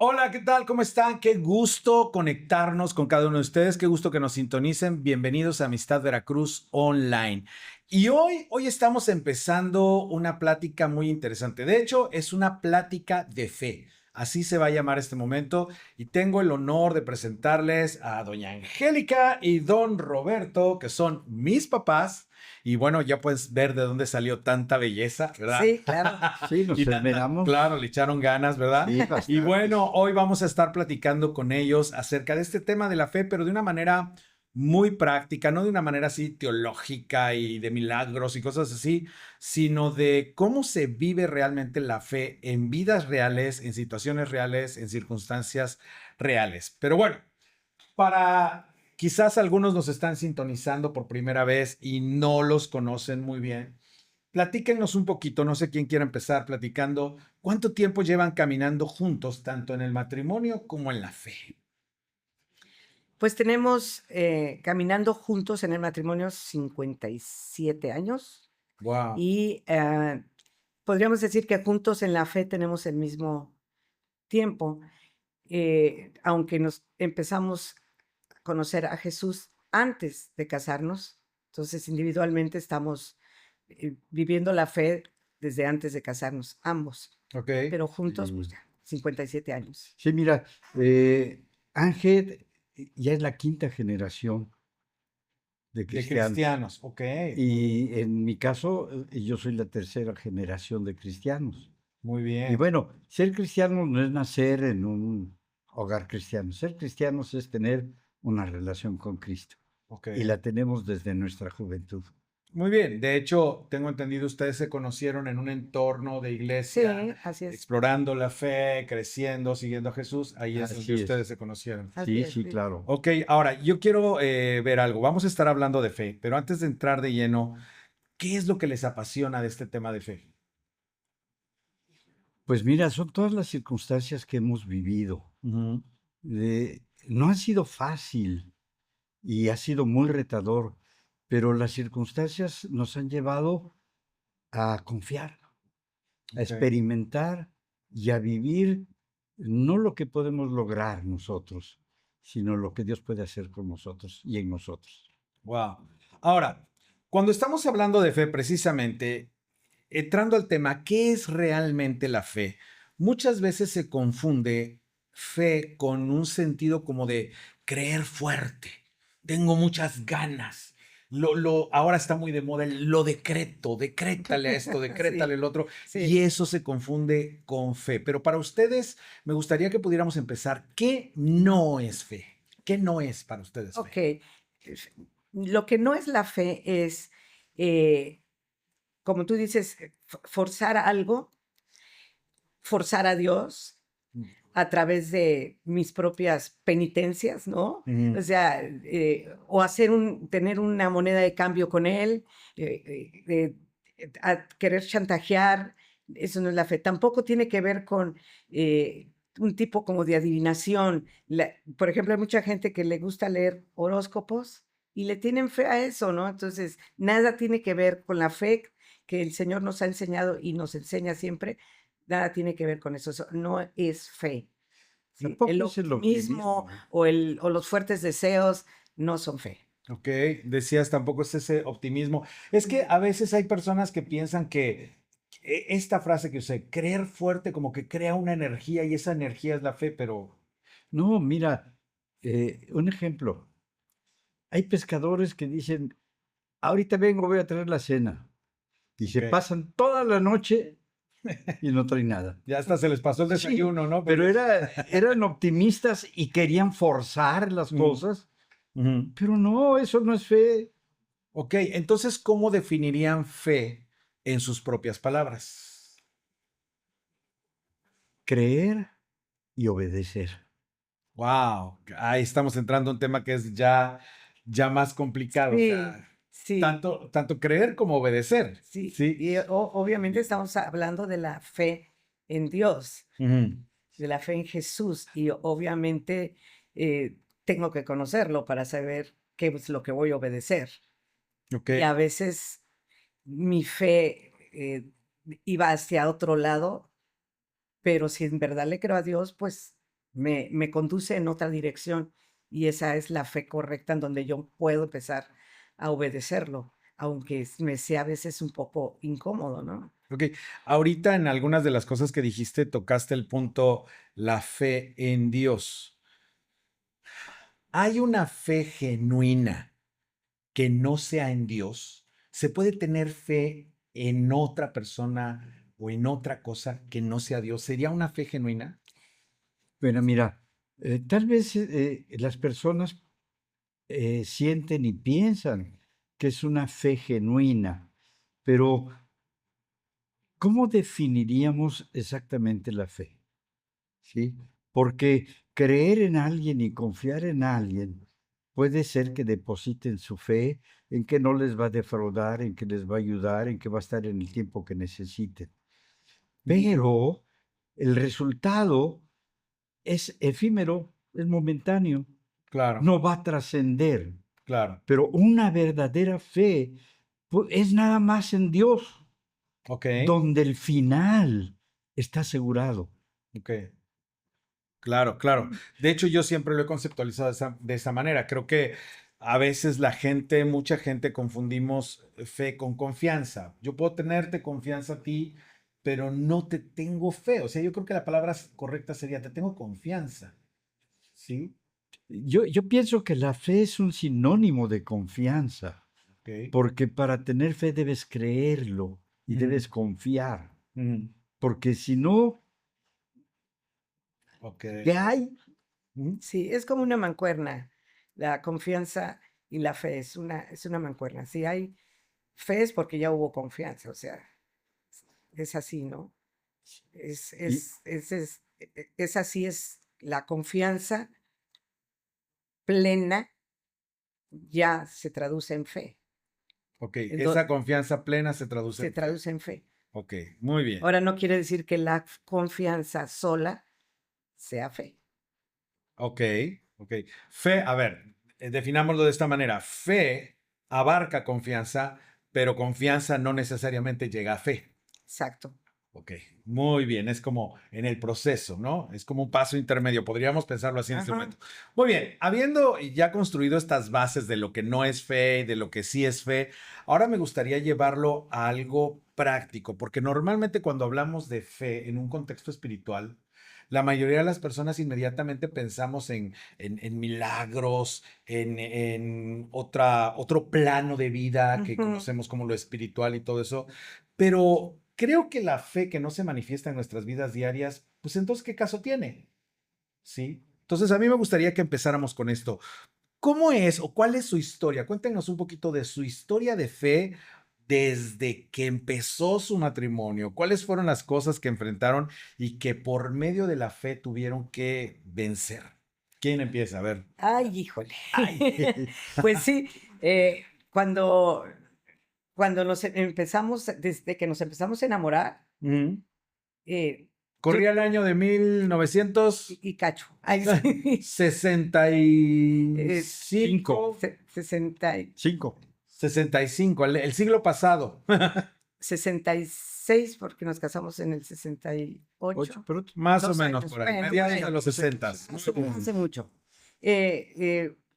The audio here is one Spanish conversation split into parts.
Hola, ¿qué tal? ¿Cómo están? Qué gusto conectarnos con cada uno de ustedes. Qué gusto que nos sintonicen. Bienvenidos a Amistad Veracruz Online. Y hoy estamos empezando una plática muy interesante. De hecho, es una plática de fe. Así se va a llamar este momento. Y tengo el honor de presentarles a doña Angélica y don Roberto, que son mis papás. Y bueno, ya puedes ver de dónde salió tanta belleza, ¿verdad? Sí, claro. Sí, nos Y claro, esmeramos. le echaron ganas, ¿verdad? Sí, Y bastantes. bueno, hoy vamos a estar platicando con ellos acerca de este tema de la fe, pero de una manera muy práctica, no de una manera así teológica y de milagros y cosas así, sino de cómo se vive realmente la fe en vidas reales, en situaciones reales, en circunstancias reales. Pero bueno, para quizás algunos nos están sintonizando por primera vez y no los conocen muy bien. Platíquenos un poquito, no sé quién quiere empezar platicando, ¿cuánto tiempo llevan caminando juntos, tanto en el matrimonio como en la fe? Pues tenemos caminando juntos en el matrimonio 57 años Wow, y podríamos decir que juntos en la fe tenemos el mismo tiempo, aunque nos empezamos a conocer a Jesús antes de casarnos, entonces individualmente estamos viviendo la fe desde antes de casarnos, ambos, ok, pero juntos pues Sí, ya, 57 años. sí, mira, Ángel ya es la quinta generación de de cristianos. cristianos, ok, Y en mi caso, yo soy la tercera generación de cristianos. muy Y bien, bueno, ser cristiano no es nacer en un hogar cristiano. Ser cristianos es tener una relación con Cristo. ok. Y la tenemos desde nuestra juventud. Muy bien, de hecho, tengo entendido, ustedes se conocieron en un entorno de iglesia, Sí, así es, explorando la fe, creciendo, siguiendo a Jesús, ahí es donde Así ustedes es. se conocieron. así Sí, es, sí, sí. claro. Ok, ahora yo quiero ver algo. Vamos a estar hablando de fe, pero antes de entrar de lleno, ¿qué es lo que les apasiona de este tema de fe? Pues mira, son todas las circunstancias que hemos vivido. Ujú, No ha sido fácil y ha sido muy retador, pero las circunstancias nos han llevado a confiar, a ok, experimentar y a vivir no lo que podemos lograr nosotros, sino lo que Dios puede hacer con nosotros y en nosotros. wow. Ahora, cuando estamos hablando de fe, precisamente, entrando al tema, ¿qué es realmente la fe? Muchas veces se confunde fe con un sentido como de creer fuerte. Tengo muchas ganas. Ahora está muy de moda lo decreto, decrétale a esto, decrétale Sí, el otro, y sí. eso se confunde con fe. Pero para ustedes, me gustaría que pudiéramos empezar. ¿Qué no es fe? ¿Qué no es para ustedes fe? Ok. Lo que no es la fe es, eh, como tú dices, forzar algo, forzar a Dios Mm, a través de mis propias penitencias, ¿no? O ujú, sea, o tener una moneda de cambio con Él, a querer chantajear, eso no es la fe. Tampoco tiene que ver con un tipo como de adivinación. Por ejemplo, hay mucha gente que le gusta leer horóscopos y le tienen fe a eso, ¿no? Entonces, nada tiene que ver con la fe que el Señor nos ha enseñado y nos enseña siempre, nada tiene que ver con eso, eso no es fe, ¿sí? El Tampoco es el optimismo optimismo. o los fuertes deseos no son fe. ok, decías, tampoco es ese optimismo. Es que a veces hay personas que piensan que esta frase que usé, creer fuerte, como que crea una energía y esa energía es la fe, pero No, mira, un ejemplo. Hay pescadores que dicen, ahorita vengo, voy a traer la cena. Y se ok, pasan toda la noche y no traen nada. ya hasta se les pasó el Sí, desayuno, ¿no? pero eran optimistas y querían forzar las Mm, cosas, ujú. pero no, eso no es fe. Ok, entonces, ¿cómo definirían fe en sus propias palabras? Creer y obedecer. Wow, ahí estamos entrando a un tema que es ya más complicado, o Sí, sea, sí, tanto creer como obedecer, sí. ¿sí? Y obviamente estamos hablando de la fe en Dios, Ujú, de la fe en Jesús, y obviamente tengo que conocerlo para saber qué es lo que voy a obedecer. ok. Y a veces mi fe iba hacia otro lado, pero si en verdad le creo a Dios, pues me conduce en otra dirección y esa es la fe correcta en donde yo puedo empezar a obedecerlo, aunque me sea a veces un poco incómodo, ¿no? Ok, ahorita en algunas de las cosas que dijiste tocaste el punto, la fe en Dios. ¿Hay una fe genuina que no sea en Dios? ¿Se puede tener fe en otra persona o en otra cosa que no sea Dios? ¿Sería una fe genuina? Bueno, mira, tal vez las personas sienten y piensan que es una fe genuina, pero ¿cómo definiríamos exactamente la fe? ¿Sí? Porque creer en alguien y confiar en alguien puede ser que depositen su fe en que no les va a defraudar, en que les va a ayudar, en que va a estar en el tiempo que necesiten. Pero el resultado es efímero, es momentáneo, Claro, no va a trascender. claro. Pero una verdadera fe es nada más en Dios, Ok, donde el final está asegurado. ok. Claro, claro. De hecho, yo siempre lo he conceptualizado de esa manera. Creo que a veces mucha gente confundimos fe con confianza. Yo puedo tenerte confianza a ti, pero no te tengo fe. O sea, yo creo que la palabra correcta sería te tengo confianza. ¿Sí? Yo pienso que la fe es un sinónimo de confianza, Ok. porque para tener fe debes creerlo y Ujú, debes confiar, ujú. porque si no, Ok. ¿qué hay? Ujú. Sí, es como una mancuerna. La confianza y la fe es una mancuerna. Si hay fe es porque ya hubo confianza, o sea, es así, ¿no? Y, Es así, es la confianza plena ya se traduce en fe. Ok. en do- Esa confianza plena se traduce Se en fe. traduce en fe. Ok. Muy bien. Ahora no quiere decir que la confianza sola sea fe. Ok, ok. Fe, a ver, definámoslo de esta manera. Fe abarca confianza, pero confianza no necesariamente llega a fe. Exacto. Ok, muy bien, es como en el proceso, ¿no? Es como un paso intermedio, podríamos pensarlo así en este Ajá. momento. Muy bien, habiendo ya construido estas bases de lo que no es fe y de lo que sí es fe, ahora me gustaría llevarlo a algo práctico, porque normalmente cuando hablamos de fe en un contexto espiritual, la mayoría de las personas inmediatamente pensamos en milagros, en otro plano de vida que Ujú. conocemos como lo espiritual y todo eso. Pero creo que la fe que no se manifiesta en nuestras vidas diarias, pues entonces, ¿qué caso tiene? ¿Sí? Entonces, a mí me gustaría que empezáramos con esto. ¿Cómo es o cuál es su historia? Cuéntenos un poquito de su historia de fe desde que empezó su matrimonio. ¿Cuáles fueron las cosas que enfrentaron y que por medio de la fe tuvieron que vencer? ¿Quién empieza? A ver. Ay, híjole. Ay. Pues sí, cuando, cuando desde que nos empezamos a enamorar, Ujú. eh, yo Corría el año de 1965. y cacho. Ay, sí. 5, 60, 5. El siglo pasado. 66, porque nos casamos en el 8, 68. pero Más o 2 menos años. por ahí, Bueno, mediados de bueno, los 60. hace mucho.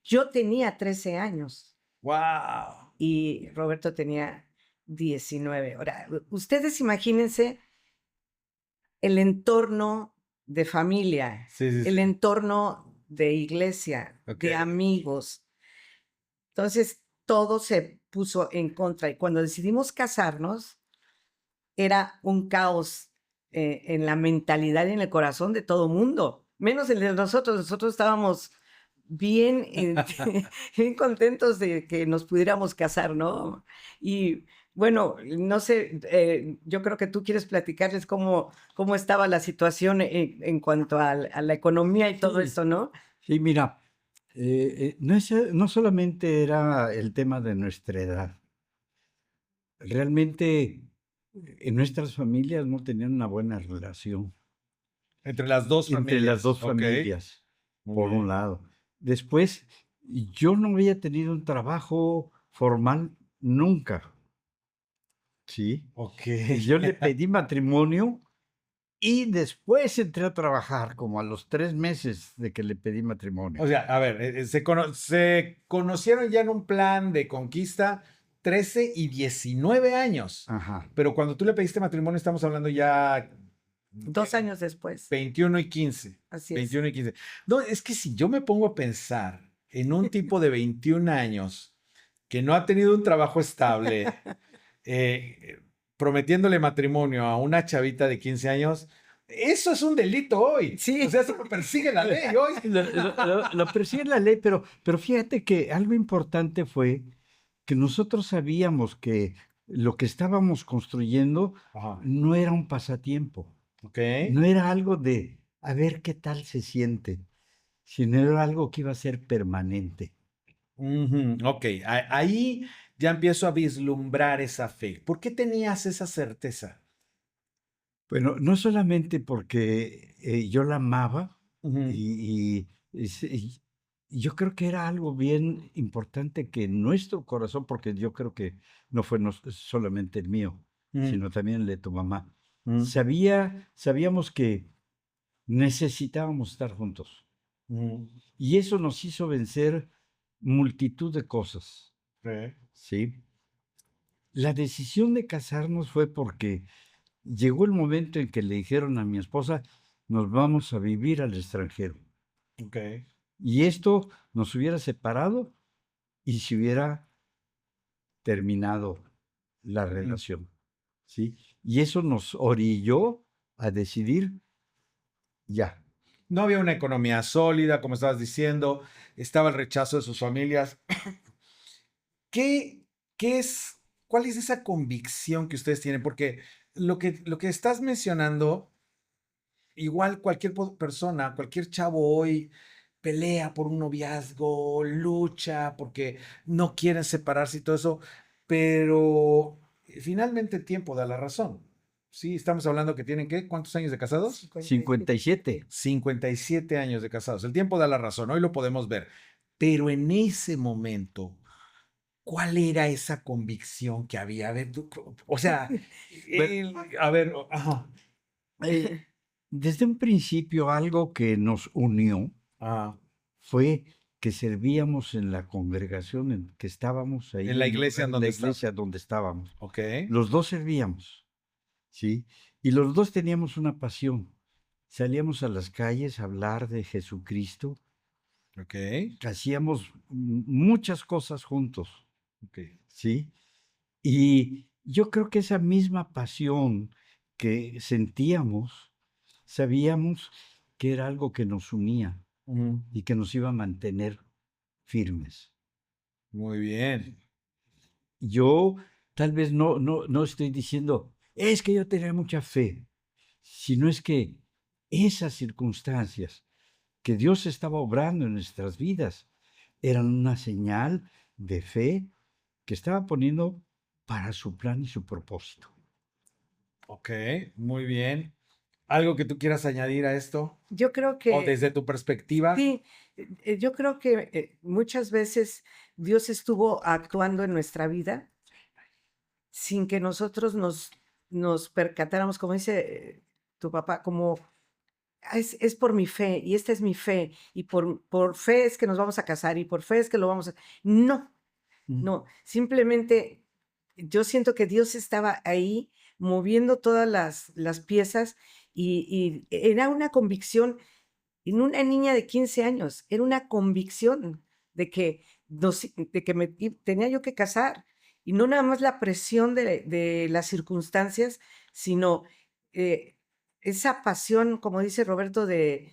Yo tenía 13 años Wow. y Roberto tenía 19. Ahora, ustedes imagínense el entorno de familia, Sí, sí, el sí. entorno de iglesia, Ok. de amigos. Entonces, todo se puso en contra. Y cuando decidimos casarnos, era un caos en la mentalidad y en el corazón de todo mundo, menos el de nosotros. Nosotros estábamos bien, bien contentos de que nos pudiéramos casar, ¿no? Y bueno, no sé, yo creo que tú quieres platicarles cómo estaba la situación en cuanto a la economía y todo Sí, esto, ¿no? sí, mira, no solamente era el tema de nuestra edad, realmente en nuestras familias no tenían una buena relación Entre las dos entre las familias. dos Ok. familias, Muy por un bien. lado. Después, yo no había tenido un trabajo formal nunca, ¿sí? Ok. Y yo le pedí matrimonio y después entré a trabajar, como a los 3 meses de que le pedí matrimonio. O sea, a ver, se conocieron ya en un plan de conquista 13 y 19 años. Ajá. Pero cuando tú le pediste matrimonio, estamos hablando ya 2 años después. 21 y 15. Así es. 21 y 15. No, es que si yo me pongo a pensar en un tipo de 21 años que no ha tenido un trabajo estable, eh, prometiéndole matrimonio a una chavita de 15 años, eso es un delito hoy. Sí. O sea, eso lo persigue la ley hoy. Lo persigue la ley, pero fíjate que algo importante fue que nosotros sabíamos que lo que estábamos construyendo Ajá. no era un pasatiempo, Ok. no era algo de a ver qué tal se siente, sino era algo que iba a ser permanente. Ujú, ok, ahí ya empiezo a vislumbrar esa fe. ¿Por qué tenías esa certeza? Bueno, no solamente porque yo la amaba Ujú, y yo creo que era algo bien importante que en nuestro corazón, porque yo creo que no fue solamente el mío, ujú, sino también el de tu mamá, ujú, sabíamos que necesitábamos estar juntos ujú. y eso nos hizo vencer multitud de cosas, Sí. ¿sí? La decisión de casarnos fue porque llegó el momento en que le dijeron a mi esposa, nos vamos a vivir al extranjero. Ok. Y esto nos hubiera separado y se hubiera terminado la Ujú. relación, ¿sí? Y eso nos orilló a decidir ya. No había una economía sólida, como estabas diciendo, estaba el rechazo de sus familias. ¿Qué, qué es, cuál es esa convicción que ustedes tienen? Porque lo que estás mencionando, igual cualquier persona, cualquier chavo hoy pelea por un noviazgo, lucha porque no quieren separarse y todo eso, pero finalmente el tiempo da la razón. Sí, estamos hablando que tienen, ¿qué? ¿Cuántos años de casados? 57. 57 años de casados. El tiempo da la razón, hoy lo podemos ver. Pero en ese momento, ¿cuál era esa convicción que había? A ver, o sea, a ver, ajá. Eh, Desde un principio algo que nos unió Ah, fue que servíamos en la congregación en que estábamos en ahí, la en iglesia en la donde está. iglesia donde estábamos. Ok, Los dos servíamos, ¿sí? Y los dos teníamos una pasión. Salíamos a las calles a hablar de Jesucristo, ok, hacíamos muchas cosas juntos, ok. ¿sí? Y yo creo que esa misma pasión que sentíamos, sabíamos que era algo que nos unía Ujú. y que nos iba a mantener firmes. Muy bien. Yo tal vez no estoy diciendo, es que yo tenía mucha fe, sino es que esas circunstancias que Dios estaba obrando en nuestras vidas eran una señal de fe que estaba poniendo para su plan y su propósito. Ok, muy bien. ¿Algo que tú quieras añadir a esto? Yo creo O que desde tu perspectiva. sí, yo creo que muchas veces Dios estuvo actuando en nuestra vida sin que nosotros nos percatáramos, como dice tu papá, como es por mi fe y esta es mi fe y por fe es que nos vamos a casar y por fe es que lo vamos a... No, Mm, no, simplemente yo siento que Dios estaba ahí moviendo todas las piezas y era una convicción en una niña de 15 años, era una convicción de que, de que tenía yo que casar y no nada más la presión de las circunstancias, sino eh, esa pasión, como dice Roberto, de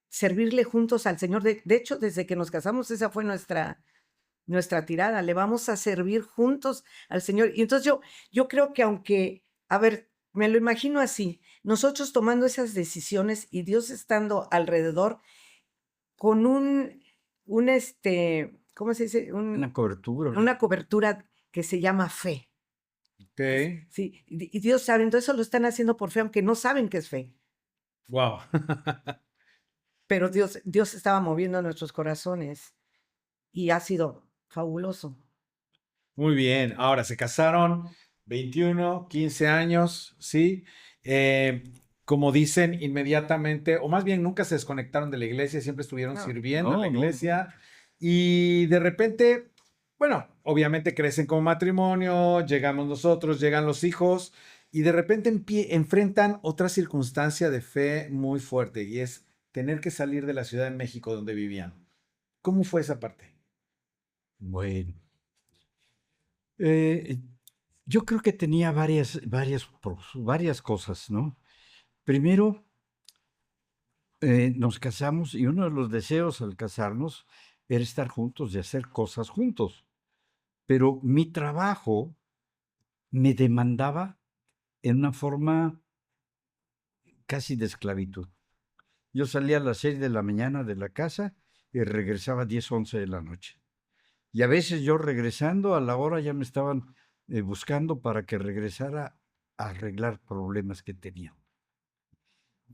servirle juntos al Señor. De hecho, desde que nos casamos, esa fue nuestra tirada, le vamos a servir juntos al Señor. Y entonces yo creo que aunque, a ver, me lo imagino así, nosotros tomando esas decisiones y Dios estando alrededor con ¿cómo se dice? Una cobertura. Una cobertura que se llama fe. ok, Sí, y Dios sabe, entonces eso lo están haciendo por fe, aunque no saben que es fe. wow. Pero Dios estaba moviendo nuestros corazones y ha sido fabuloso. Muy bien. Ahora se casaron, 21, 15 años, ¿sí? Eh, como dicen, inmediatamente, o más bien nunca se desconectaron de la iglesia, siempre estuvieron No. sirviendo en la No, no. iglesia y de repente, bueno, obviamente crecen como matrimonio, llegamos nosotros, llegan los hijos y de repente enfrentan otra circunstancia de fe muy fuerte y es tener que salir de la Ciudad de México donde vivían. ¿Cómo fue esa parte? Bueno, eh, yo creo que tenía varias cosas, ¿no? Primero, nos casamos y uno de los deseos al casarnos era estar juntos y hacer cosas juntos. Pero mi trabajo me demandaba en una forma casi de esclavitud. Yo salía a las 6 de la mañana de la casa y regresaba a 10, 11 de la noche. Y a veces yo regresando a la hora ya me estaban buscando para que regresara a arreglar problemas que tenía.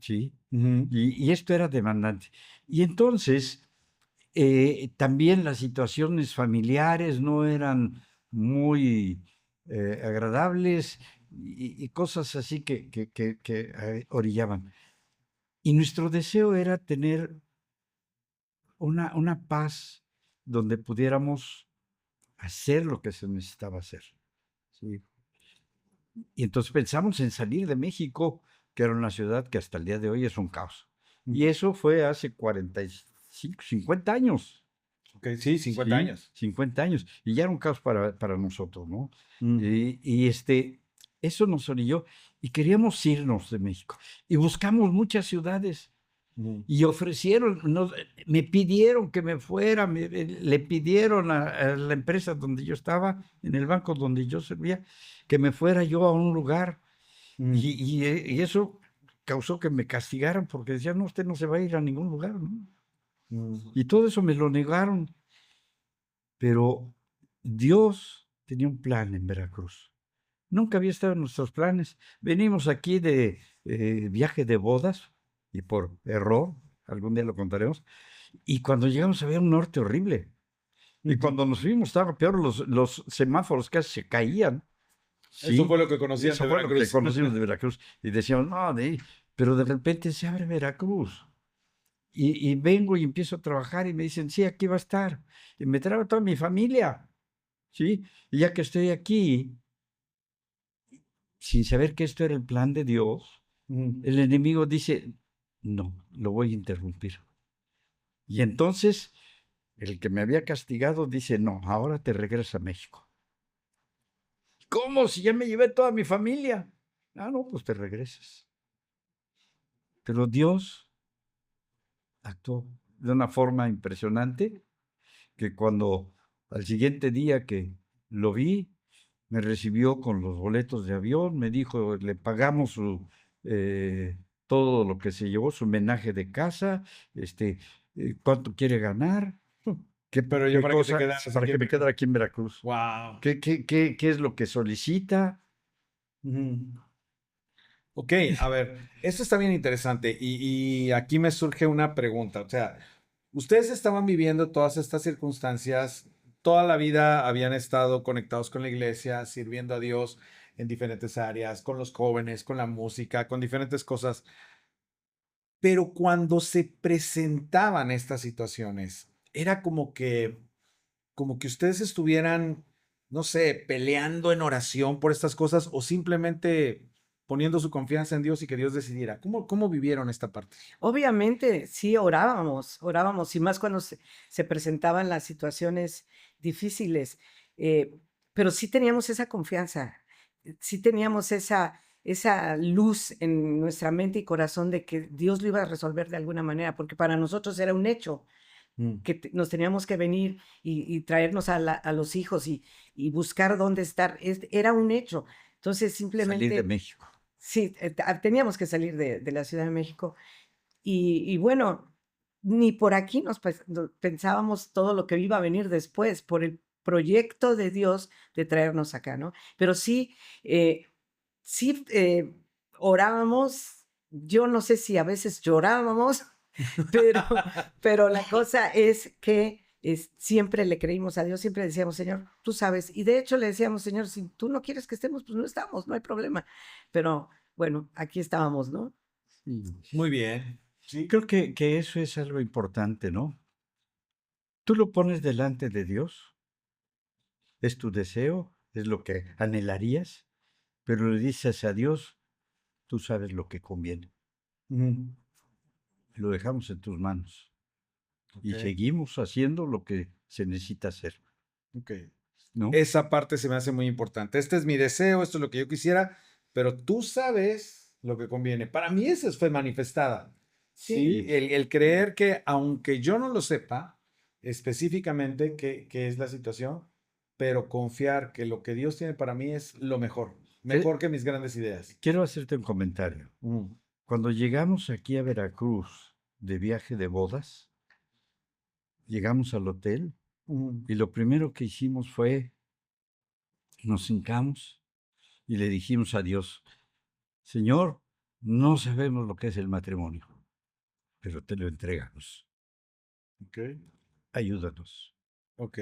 ¿Sí? Y esto era demandante. Y entonces, también las situaciones familiares no eran muy agradables y cosas así que orillaban. Y nuestro deseo era tener una paz donde pudiéramos hacer lo que se necesitaba hacer. ¿Sí? Y entonces pensamos en salir de México, que era una ciudad que hasta el día de hoy es un caos. Y eso fue hace 45, 50 años. Ok, sí, 50 Sí, años. 50 años. Y ya era un caos para nosotros, ¿no? Mm. Eso nos orilló y queríamos irnos de México. Y buscamos muchas ciudades. Y ofrecieron, me pidieron que me fuera, le pidieron a la empresa donde yo estaba, en el banco donde yo servía, que me fuera yo a un lugar. Mm. Y eso causó que me castigaran porque decían, no, usted no se va a ir a ningún lugar, ¿no? Y todo eso me lo negaron. Pero Dios tenía un plan en Veracruz. Nunca había estado en nuestros planes. Venimos aquí de viaje de bodas y por error, algún día lo contaremos, y cuando llegamos había un norte horrible. Y cuando nos fuimos estaba peor, los semáforos casi se caían. Eso Sí, fue lo que conocían eso de fue lo que Veracruz. conocimos de Veracruz. Y decíamos, no, pero de repente se abre Veracruz. Y vengo y empiezo a trabajar y me dicen, sí, aquí va a estar. Y me traigo toda mi familia. ¿Sí? Y ya que estoy aquí, sin saber que esto era el plan de Dios, el enemigo dice, no, lo voy a interrumpir. Y entonces, el que me había castigado dice, no, ahora te regresas a México. ¿Cómo? Si ya me llevé toda mi familia. Ah, no, pues te regresas. Pero Dios actuó de una forma impresionante que cuando al siguiente día que lo vi, me recibió con los boletos de avión, me dijo, le pagamos todo lo que se llevó, su homenaje de casa, cuánto quiere ganar, Pero yo qué para que te cosa, quedaras para aquí que en me quedara aquí en Veracruz, Wow. qué es lo que solicita. Ok, a ver, esto está bien interesante y aquí me surge una pregunta. O sea, ustedes estaban viviendo todas estas circunstancias, toda la vida habían estado conectados con la iglesia, sirviendo a Dios en diferentes áreas, con los jóvenes, con la música, con diferentes cosas. Pero cuando se presentaban estas situaciones, era como que ustedes estuvieran, no sé, peleando en oración por estas cosas o simplemente poniendo su confianza en Dios y que Dios decidiera. ¿Cómo vivieron esta parte? Obviamente, sí, orábamos, y más cuando se presentaban las situaciones difíciles, pero sí teníamos esa confianza, sí teníamos esa luz en nuestra mente y corazón de que Dios lo iba a resolver de alguna manera, porque para nosotros era un hecho que nos teníamos que venir y traernos a los hijos y buscar dónde estar, era un hecho. Entonces, Salir de simplemente, México. sí, teníamos que salir de la Ciudad de México. Y bueno, ni por aquí pensábamos todo lo que iba a venir después, por el proyecto de Dios de traernos acá, ¿no? Pero sí, sí orábamos, yo no sé si a veces llorábamos, pero, pero la cosa es que siempre le creímos a Dios, siempre decíamos, Señor, tú sabes, y de hecho le decíamos, Señor, si tú no quieres que estemos, pues no estamos, no hay problema. Pero bueno, aquí estábamos, ¿no? Sí. Muy bien. Sí, creo que eso es algo importante, ¿no? Tú lo pones delante de Dios, es tu deseo, es lo que anhelarías, pero le dices a Dios, tú sabes lo que conviene. Ujú. Lo dejamos en tus manos y Ok, seguimos haciendo lo que se necesita hacer, ok. ¿no? Esa parte se me hace muy importante. Este es mi deseo, esto es lo que yo quisiera, pero tú sabes lo que conviene. Para mí esa fue manifestada. Sí, Sí, el creer que aunque yo no lo sepa específicamente qué es la situación, pero confiar que lo que Dios tiene para mí es lo mejor, Te- mejor que mis grandes ideas. Quiero hacerte un comentario. Mm, Cuando llegamos aquí a Veracruz de viaje de bodas, llegamos al hotel mm, y lo primero que hicimos fue nos hincamos y le dijimos a Dios, Señor, no sabemos lo que es el matrimonio, pero te lo entregamos. ok, Ayúdanos. ok.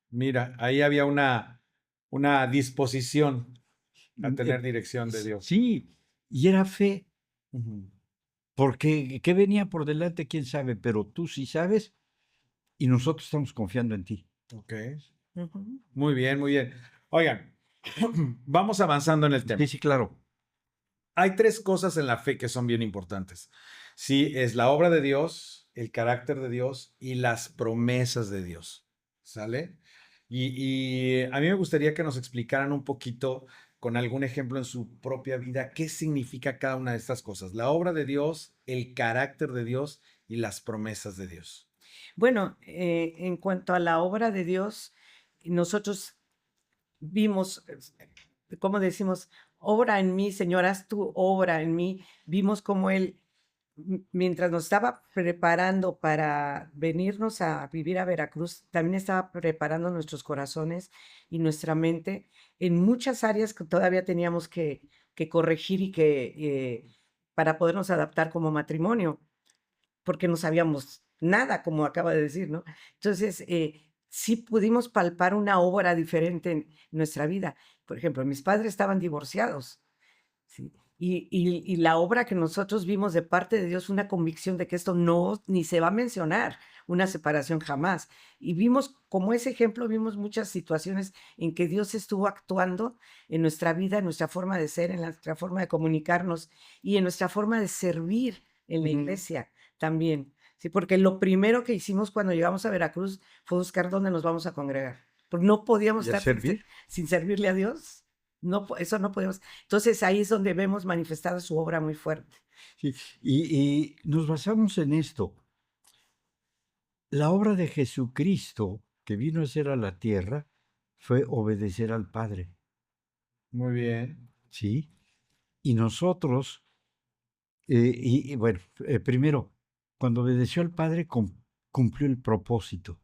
Mira, ahí había una disposición a Mm, tener dirección de Dios. Sí, y era fe, Ujú. porque qué venía por delante, quién sabe, pero tú sí sabes y nosotros estamos confiando en ti. Ok. ujú. Muy bien, muy bien. Oigan, vamos avanzando en el Sí, tema. sí, claro. Hay tres cosas en la fe que son bien importantes. Sí, es la obra de Dios, el carácter de Dios y las promesas de Dios. ¿Sale? Y a mí me gustaría que nos explicaran un poquito con algún ejemplo en su propia vida qué significa cada una de estas cosas. La obra de Dios, el carácter de Dios y las promesas de Dios. Bueno, en cuanto a la obra de Dios, nosotros vimos, como decimos, obra en mí, Señor, haz tu obra en mí. Vimos cómo Él, mientras nos estaba preparando para venirnos a vivir a Veracruz, también estaba preparando nuestros corazones y nuestra mente en muchas áreas que todavía teníamos que corregir y para podernos adaptar como matrimonio porque no sabíamos nada, como acaba de decir, ¿no? Entonces, sí pudimos palpar una obra diferente en nuestra vida. Por ejemplo, mis padres estaban divorciados, ¿sí? Y la obra que nosotros vimos de parte de Dios, una convicción de que esto no, ni se va a mencionar, una separación jamás. Y vimos, como ese ejemplo, vimos muchas situaciones en que Dios estuvo actuando en nuestra vida, en nuestra forma de ser, en nuestra forma de comunicarnos y en nuestra forma de servir en la Ujú. iglesia también. Sí, porque lo primero que hicimos cuando llegamos a Veracruz fue buscar dónde nos vamos a congregar. Porque no podíamos ¿Y a estar servir? sin servirle a Dios. No, eso no podemos. Entonces ahí es donde vemos manifestada su obra muy fuerte. Sí. Y nos basamos en esto. La obra de Jesucristo que vino a hacer a la tierra fue obedecer al Padre, Muy bien. ¿sí? Y nosotros, bueno, primero, cuando obedeció al Padre, cumplió el propósito.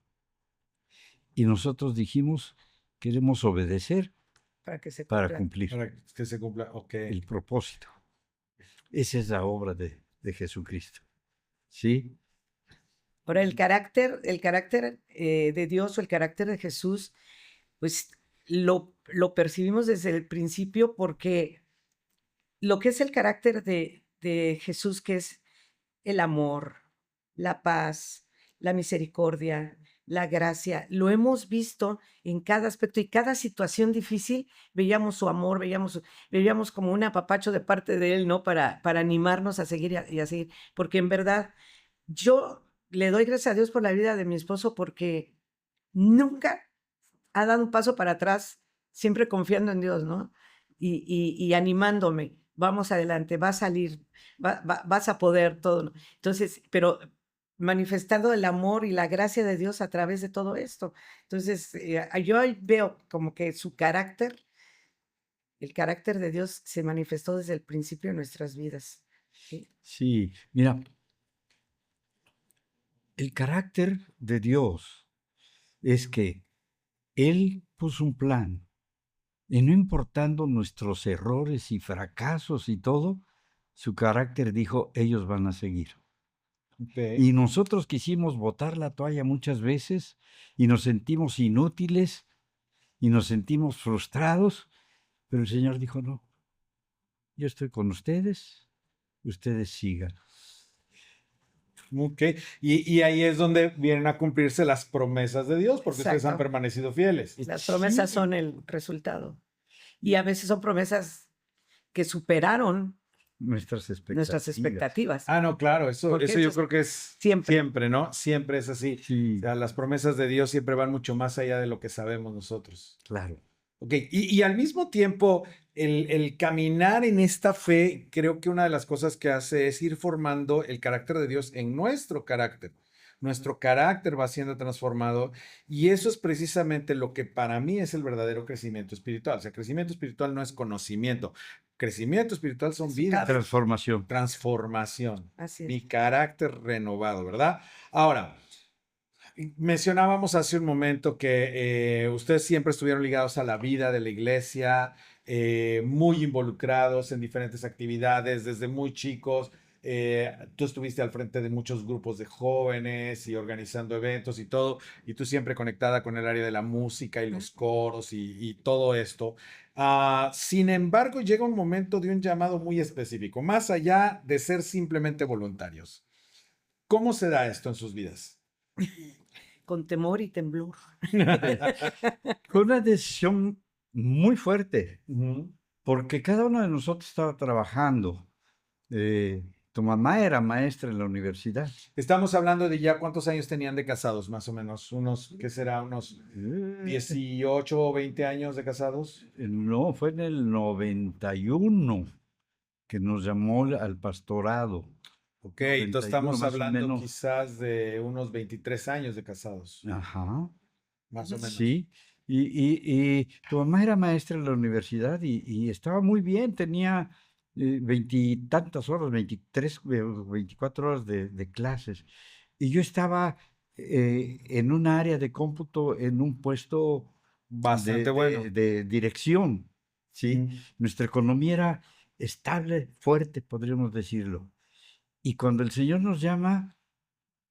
Y nosotros dijimos, queremos obedecer Para que se para cumpla. cumplir Para que se cumpla. Ok. el propósito. Esa es la obra de Jesucristo, ¿sí? Ahora, el carácter de Dios o el carácter de Jesús, pues lo percibimos desde el principio porque lo que es el carácter de Jesús, que es el amor, la paz, la misericordia, la gracia. Lo hemos visto en cada aspecto y cada situación difícil, veíamos su amor, veíamos como un apapacho de parte de él, ¿no? Para animarnos a seguir y a seguir. Porque en verdad, yo le doy gracias a Dios por la vida de mi esposo porque nunca ha dado un paso para atrás, siempre confiando en Dios, ¿no? Y animándome, vamos adelante, va a salir, vas a poder todo, ¿no? Entonces, pero manifestando el amor y la gracia de Dios a través de todo esto. Entonces, yo ahí veo como que su carácter, el carácter de Dios se manifestó desde el principio de nuestras vidas. ¿Sí? Sí, mira, el carácter de Dios es que Él puso un plan y no importando nuestros errores y fracasos y todo, su carácter dijo, ellos van a seguir. Ok. Y nosotros quisimos botar la toalla muchas veces y nos sentimos inútiles y nos sentimos frustrados, pero el Señor dijo, no, yo estoy con ustedes, ustedes sigan. Ok. Y ahí es donde vienen a cumplirse las promesas de Dios, porque ustedes han Exacto. permanecido fieles. Las promesas Sí, son el resultado. Y a veces son promesas que superaron nuestras nuestras expectativas. expectativas. Ah, no, claro, eso Porque yo eso creo que es siempre. siempre, ¿no? Siempre es así. O Sí, sea, las promesas de Dios siempre van mucho más allá de lo que sabemos nosotros. claro. Ok, y al mismo tiempo, el caminar en esta fe, creo que una de las cosas que hace es ir formando el carácter de Dios en nuestro carácter. Nuestro carácter va siendo transformado y eso es precisamente lo que para mí es el verdadero crecimiento espiritual. O sea, crecimiento espiritual no es conocimiento. Crecimiento espiritual son Es un vidas, cambio. Transformación. transformación, Así es. mi carácter renovado, ¿verdad? Ahora, mencionábamos hace un momento que ustedes siempre estuvieron ligados a la vida de la iglesia, muy involucrados en diferentes actividades desde muy chicos. Tú estuviste al frente de muchos grupos de jóvenes y organizando eventos y todo, y tú siempre conectada con el área de la música y los coros y todo esto. Sin embargo, llega un momento de un llamado muy específico, más allá de ser simplemente voluntarios. ¿Cómo se da esto en sus vidas? Con temor y temblor. Fue una decisión muy fuerte, Ujú. porque cada uno de nosotros estaba trabajando. Tu mamá era maestra en la universidad. Estamos hablando de ya cuántos años tenían de casados, más o menos. Unos, ¿qué será? Unos Eh, 18 o 20 años de casados. no, fue en el 91 que nos llamó al pastorado. Ok, entonces 91 estamos más o hablando menos. quizás de unos 23 años de casados, Ajá, más o menos. sí. Y tu mamá era maestra en la universidad y estaba muy bien, tenía veintitantas horas, 23, 24 horas de clases. Y yo estaba en un área de cómputo, en un puesto Bastante bueno. de dirección, ¿sí? Ujú. Nuestra economía era estable, fuerte, podríamos decirlo. Y cuando el Señor nos llama,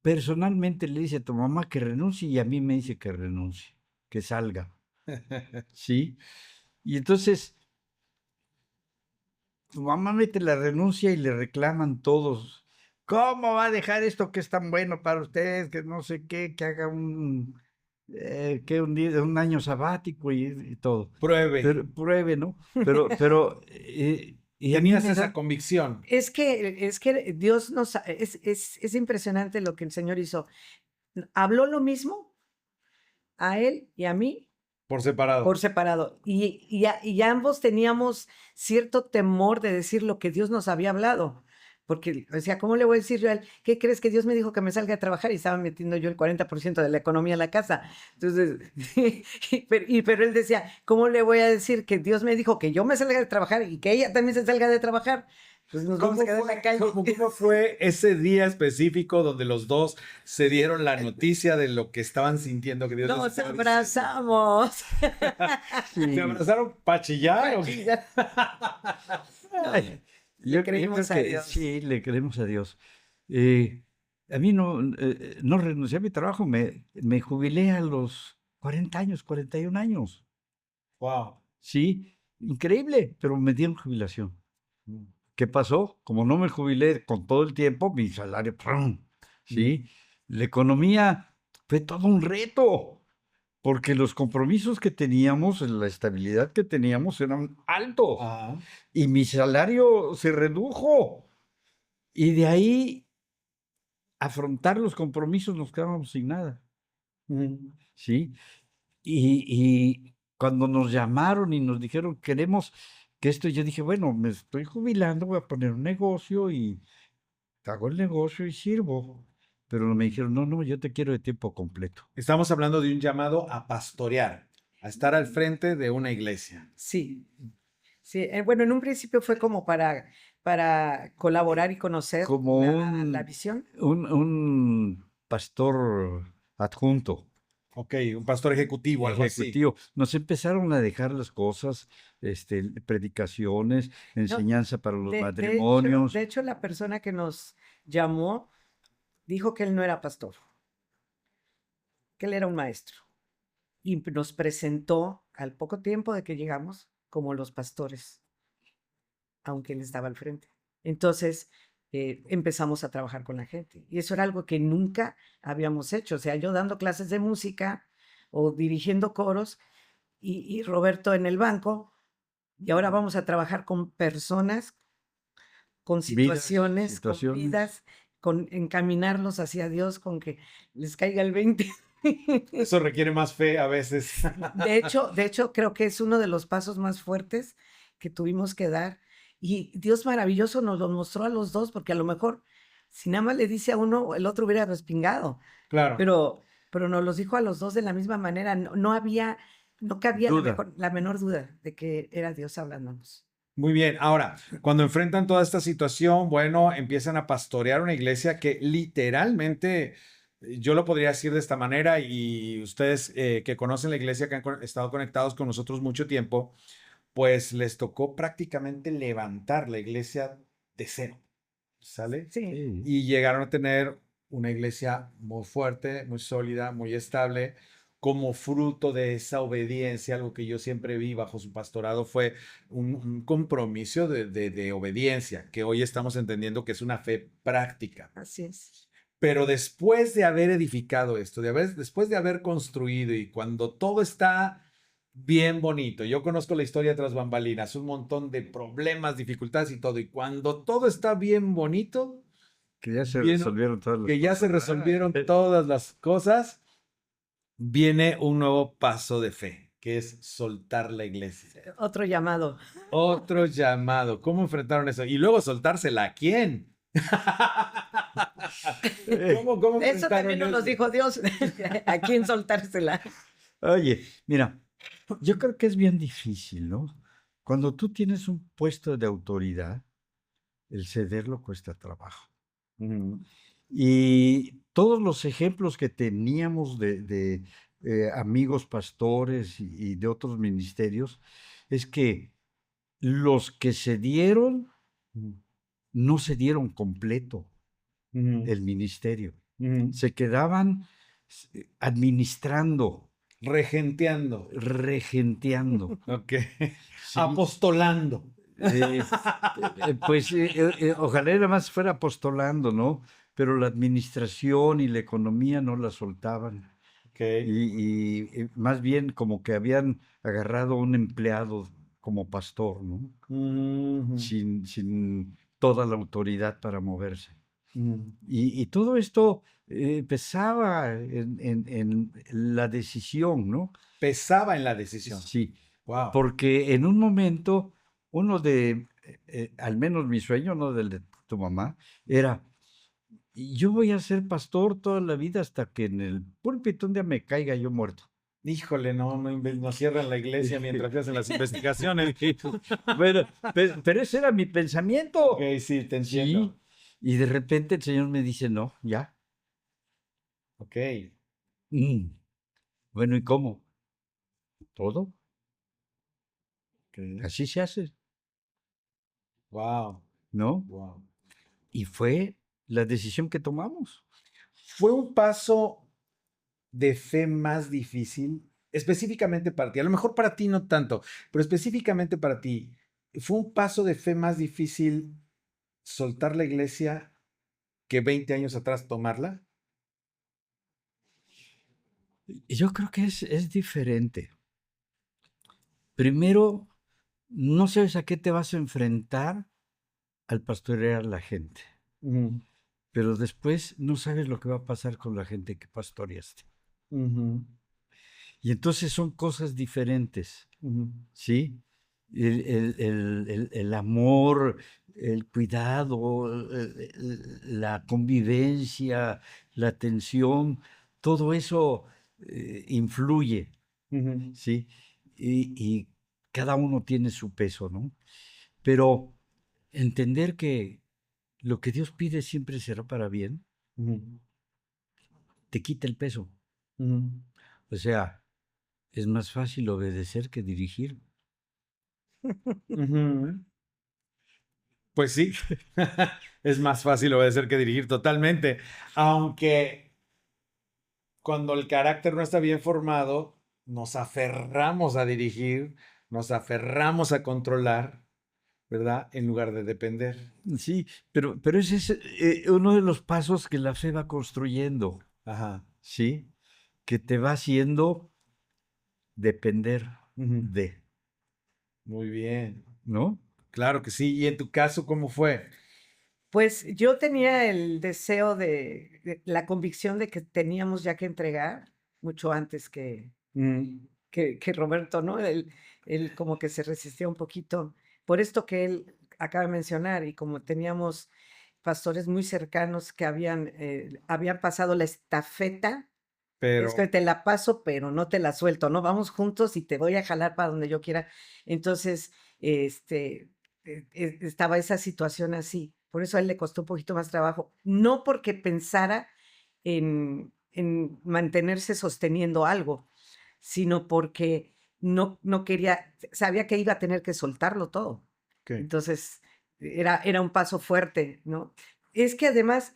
personalmente le dice a tu mamá que renuncie y a mí me dice que renuncie, que salga, ¿sí? Y entonces tu mamá mete la renuncia y le reclaman todos. ¿Cómo va a dejar esto que es tan bueno para usted? Que no sé qué, que haga un año sabático y todo. Pruebe. Pero pruebe, ¿no? Pero, y a mí Tenías me esa da, convicción Es que Dios nos es impresionante lo que el Señor hizo. Habló lo mismo a él y a mí por separado. por separado. Y ambos teníamos cierto temor de decir lo que Dios nos había hablado. Porque decía, ¿cómo le voy a decir yo a él? ¿Qué crees que Dios me dijo que me salga a trabajar? Y estaba metiendo yo el 40% de la economía a la casa. Entonces, pero él decía, ¿cómo le voy a decir que Dios me dijo que yo me salga de trabajar y que ella también se salga de trabajar? Pues nos vamos a quedar en la calle. ¿Cómo fue ese día específico donde los dos se dieron la noticia de lo que estaban sintiendo que Dios les Nos estaba diciendo? abrazamos. ¿Se sí, abrazaron para chillar o qué? ay, Le yo creímos creo a que Dios. sí, le creemos a Dios. A mí no renuncié a mi trabajo, me jubilé a los 40 años, 41 años. Wow. Sí, increíble, pero me dieron jubilación. ¿Qué pasó? Como no me jubilé con todo el tiempo, mi salario, ¡prum! ¿Sí? La economía fue todo un reto, porque los compromisos que teníamos, la estabilidad que teníamos eran altos Ajá. y mi salario se redujo. Y de ahí afrontar los compromisos nos quedábamos sin nada, ¿sí? Y cuando nos llamaron y nos dijeron, queremos que esto, yo dije, bueno, me estoy jubilando, voy a poner un negocio y hago el negocio y sirvo. Pero me dijeron, no, no, yo te quiero de tiempo completo. Estamos hablando de un llamado a pastorear, a estar al frente de una iglesia. Sí, sí. Bueno, en un principio fue como para colaborar y conocer Como la visión. un pastor adjunto. Ok, un pastor ejecutivo, algo así. Ejecutivo. Nos empezaron a dejar las cosas, predicaciones, No, enseñanza para los de hecho, matrimonios. de hecho, la persona que nos llamó dijo que él no era pastor, que él era un maestro. Y nos presentó al poco tiempo de que llegamos como los pastores, aunque él estaba al frente. Entonces empezamos a trabajar con la gente. Y eso era algo que nunca habíamos hecho. O sea, yo dando clases de música o dirigiendo coros y Roberto en el banco. Y ahora vamos a trabajar con personas, con Vidas, situaciones, con situaciones. vidas, con encaminarlos hacia Dios, con que les caiga el 20. Eso requiere más fe a veces. De hecho, creo que es uno de los pasos más fuertes que tuvimos que dar. Y Dios maravilloso nos lo mostró a los dos, porque a lo mejor si nada más le dice a uno, el otro hubiera respingado. Claro. Pero nos los dijo a los dos de la misma manera. No cabía Duda. la menor duda de que era Dios hablándonos. Muy bien. Ahora, cuando enfrentan toda esta situación, bueno, empiezan a pastorear una iglesia que literalmente, yo lo podría decir de esta manera, y ustedes que conocen la iglesia, que han estado conectados con nosotros mucho tiempo, pues les tocó prácticamente levantar la iglesia de cero, ¿sale? Sí, Sí. Y llegaron a tener una iglesia muy fuerte, muy sólida, muy estable, como fruto de esa obediencia. Algo que yo siempre vi bajo su pastorado fue un compromiso de obediencia, que hoy estamos entendiendo que es una fe práctica. así es. Pero después de haber edificado esto, después de haber construido y cuando todo está bien bonito, yo conozco la historia tras bambalinas, un montón de problemas, dificultades y todo, y cuando todo está bien bonito, Que ya se viene, resolvieron todas las que ya se cosas. resolvieron todas las cosas, viene un nuevo paso de fe, que es soltar la iglesia. Otro llamado. Otro llamado. ¿Cómo enfrentaron eso? Y luego soltársela a quién. ¿Cómo Eso también nos enfrentaron los eso? dijo Dios. ¿A quién soltársela? Oye, mira, yo creo que es bien difícil, ¿no? Cuando tú tienes un puesto de autoridad, el cederlo cuesta trabajo. Ujú, Y todos los ejemplos que teníamos de amigos pastores y de otros ministerios, es que los que se dieron, ujú, no se dieron completo ujú, el ministerio. ujú. Se quedaban administrando, Regenteando. regenteando. Ok. Sí, Apostolando. pues ojalá nada más fuera apostolando, ¿no? Pero la administración y la economía no la soltaban. Ok. Y más bien como que habían agarrado a un empleado como pastor, ¿no? Ujú, Sin toda la autoridad para moverse. ujú. Y todo esto pesaba en la decisión, ¿no? Pesaba en la decisión. Sí, Wow. porque en un momento, al menos mi sueño, no del de tu mamá, era, yo voy a ser pastor toda la vida hasta que en el púlpito un día me caiga yo muerto. Híjole, no cierran la iglesia mientras hacen las investigaciones. Bueno, pero ese era mi pensamiento. Ok, sí, te Sí, entiendo. y de repente el Señor me dice, no, ya. Ok. Mm, Bueno, ¿y cómo? Todo, así se hace, Wow. ¿no? Wow. Y fue la decisión que tomamos. Fue un paso de fe más difícil, específicamente para ti. A lo mejor para ti no tanto, pero específicamente para ti. ¿Fue un paso de fe más difícil soltar la iglesia que 20 años atrás tomarla? Yo creo que es diferente. Primero, no sabes a qué te vas a enfrentar al pastorear a la gente, Ujú, pero después no sabes lo que va a pasar con la gente que pastoreaste. ujú, Y entonces son cosas diferentes, ujú, ¿sí? El amor, el cuidado, la convivencia, la atención, todo eso influye, ujú, ¿sí? Y cada uno tiene su peso, ¿no? Pero entender que lo que Dios pide siempre será para bien, ujú, te quita el peso. ujú, O sea, es más fácil obedecer que dirigir. ujú. Pues sí, es más fácil obedecer que dirigir totalmente, aunque cuando el carácter no está bien formado, nos aferramos a dirigir, nos aferramos a controlar, ¿verdad? En lugar de depender. Sí, pero ese es uno de los pasos que la fe va construyendo, Ajá. ¿sí? Que te va haciendo depender Ujú. de, Muy bien. ¿no? Claro que sí. ¿Y en tu caso cómo fue? Pues yo tenía el deseo la convicción de que teníamos ya que entregar mucho antes Mm, que Roberto, ¿no? Él como que se resistía un poquito por esto que él acaba de mencionar y como teníamos pastores muy cercanos que habían pasado la estafeta, es que pero, te la paso, pero no te la suelto, ¿no? Vamos juntos y te voy a jalar para donde yo quiera. Entonces, estaba esa situación así. Por eso a él le costó un poquito más trabajo. No porque pensara en mantenerse sosteniendo algo, sino porque no quería, sabía que iba a tener que soltarlo todo. ¿qué? Entonces, era un paso fuerte, ¿no? Es que además,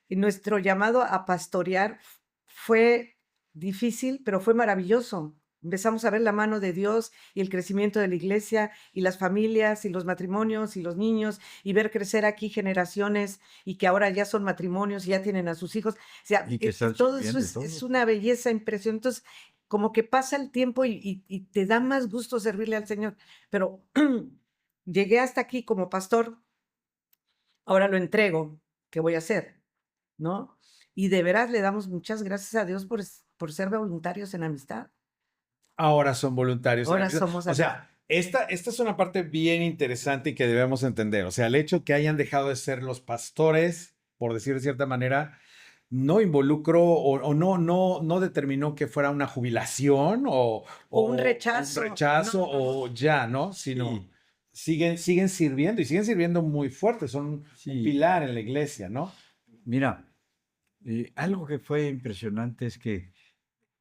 nuestro llamado a pastorear fue difícil, pero fue maravilloso. Empezamos a ver la mano de Dios y el crecimiento de la iglesia y las familias y los matrimonios y los niños y ver crecer aquí generaciones y que ahora ya son matrimonios y ya tienen a sus hijos. O sea, Y que están todo eso sirviendo y es todo. una belleza impresionante. Entonces, como que pasa el tiempo y te da más gusto servirle al Señor. Pero llegué hasta aquí como pastor, ahora lo entrego, ¿qué voy a hacer? ¿No? Y de veras le damos muchas gracias a Dios por ser voluntarios en amistad. Ahora son voluntarios. Ahora somos O sea, esta es una parte bien interesante y que debemos entender. O sea, el hecho que hayan dejado de ser los pastores, por decir de cierta manera, no involucró o no determinó que fuera una jubilación o un o un rechazo. No, rechazo no, no. o ya, ¿no? Sino Sí, siguen sirviendo y siguen sirviendo muy fuerte. Son un sí. pilar en la iglesia, ¿no? Mira, algo que fue impresionante es que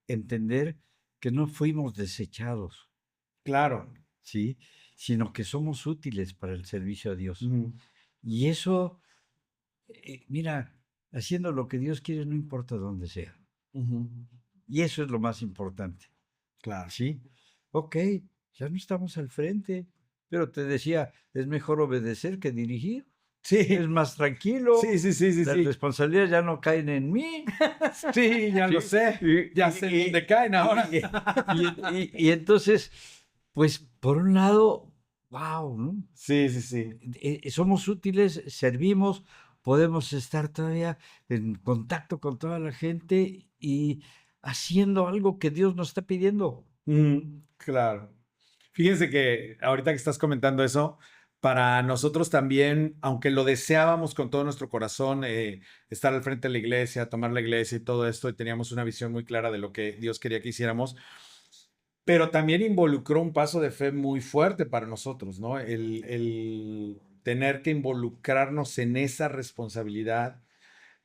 entender que no fuimos desechados, Claro. ¿sí? Sino que somos útiles para el servicio a Dios. Ujú, Y eso, mira, haciendo lo que Dios quiere no importa dónde sea. ujú, Y eso es lo más importante, claro. ¿sí? Ok, ya no estamos al frente, pero te decía, es mejor obedecer que dirigir. Es Sí, más tranquilo, sí, sí, sí, sí, las sí. responsabilidades ya no caen en mí, Sí, ya lo ¿sí? sé. Ya sé en dónde caen ahora. Y entonces, pues, por un lado, wow, ¿no? Sí, sí, sí. Somos útiles, servimos, podemos estar todavía en contacto con toda la gente y haciendo algo que Dios nos está pidiendo. Claro. Fíjense que ahorita que estás comentando eso, para nosotros también, aunque lo deseábamos con todo nuestro corazón, estar al frente de la iglesia, tomar la iglesia y todo esto, y teníamos una visión muy clara de lo que Dios quería que hiciéramos, pero también involucró un paso de fe muy fuerte para nosotros, ¿no? El tener que involucrarnos en esa responsabilidad,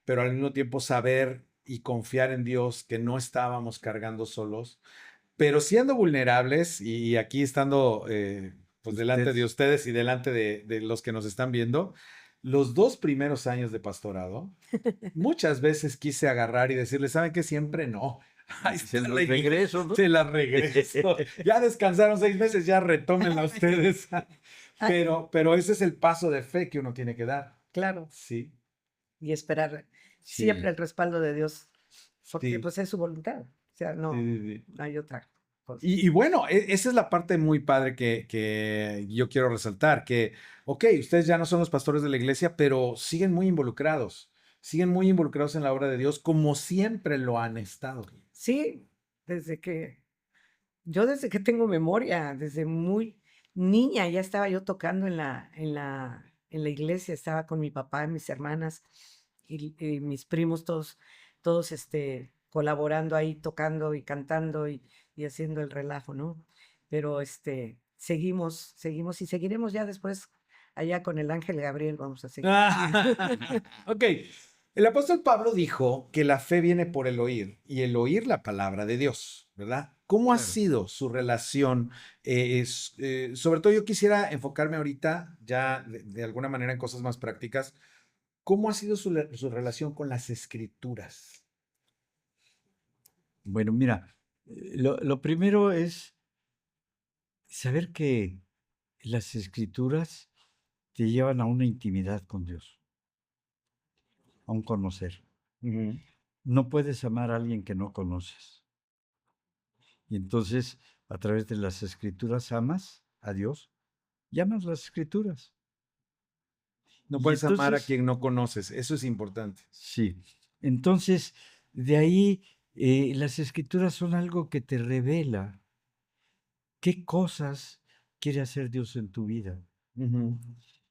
pero al mismo tiempo saber y confiar en Dios que no estábamos cargando solos, pero siendo vulnerables y aquí estando pues delante de Usted, ustedes y delante de los que nos están viendo, los 2 primeros años de pastorado, muchas veces quise agarrar y decirles, ¿saben qué? Siempre no. Ahí se está la los iglesia, regreso, ¿no? se la regreso. Ya descansaron 6 meses, ya retómenla ustedes. Ah, Pero ese es el paso de fe que uno tiene que dar. claro, Sí, y esperar siempre Sí, el respaldo de Dios, porque sí, pues es su voluntad. O sea, sí, no, sí, sí. no hay otra cosa. Y bueno, esa es la parte muy padre que yo quiero resaltar, que, ok, ustedes ya no son los pastores de la iglesia, pero siguen muy involucrados en la obra de Dios como siempre lo han estado. Sí, desde que tengo memoria, desde muy niña ya estaba yo tocando en la iglesia, estaba con mi papá y mis hermanas y mis primos todos colaborando ahí, tocando y cantando y haciendo el relajo, ¿no? Pero seguimos y seguiremos ya después allá con el ángel Gabriel, vamos a seguir. Ok, el apóstol Pablo dijo que la fe viene por el oír y el oír la palabra de Dios, ¿verdad? ¿Cómo ha claro. sido su relación? Sobre todo yo quisiera enfocarme ahorita ya de alguna manera en cosas más prácticas. ¿Cómo ha sido su relación con las escrituras? Bueno, mira, lo primero es saber que las escrituras te llevan a una intimidad con Dios, a un conocer. Ujú. No puedes amar a alguien que no conoces. Y entonces, a través de las escrituras amas a Dios y amas las escrituras. No Y puedes amar a entonces, quien no conoces. Eso es importante. sí. Entonces, de ahí, las escrituras son algo que te revela qué cosas quiere hacer Dios en tu vida. Ujú.